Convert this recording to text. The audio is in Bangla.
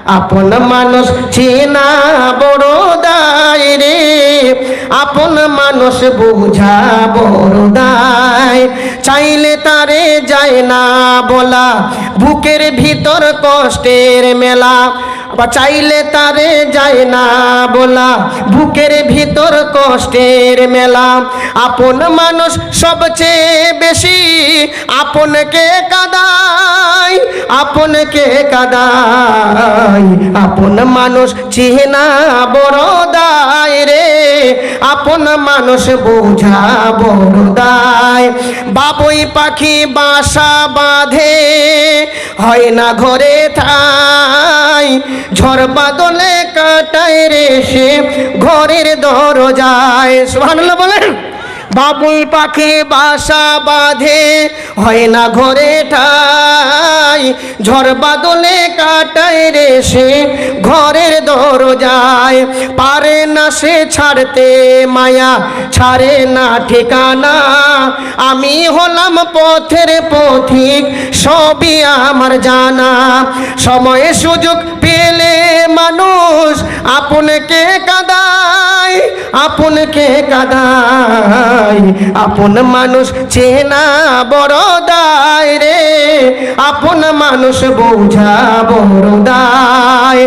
আপন মানুষ চেনা বড় দায় রে, আপন মানুষ বোঝা বড় দায়। চাইলে তারে যায় না বলা, বুকের ভিতর কষ্টের মেলা। বা চাইলে তারে যায় না বলা, বুকের ভিতর কষ্টের মেলা। আপন মানুষ সবচেয়ে বেশি আপনকে কাঁদায়, আপনকে কাঁদায়। আপন মানুষ চেনা বড় দায় রে, আপন মানুষ বোঝা বড় দায়। বাবুই পাখি বাসা বাঁধে, হয় না ঘরে ঠাই, ঝড় বাদলে কাটায় রে সে ঘরের দরজায়। সুবহানাল্লাহ বলেন। বাবুই পাখি বাসা বাঁধে, হয় না ঘরে ঠাই, ঝড় বাদলে কাটায় রে সে ঘরের দরজায়। পারে না সে ছাড়তে মায়া, ছাড়ে না ঠিকানা। আমি হলাম পথের পথিক, সবই আমার জানা। সময়ে সুযোগ পেলে মানুষ আপনকে কাঁদায়, আপনকে কাঁদায়। আপন মানুষ চেনা বড় দায় রে, আপন মানুষ বোঝা বড় দায়।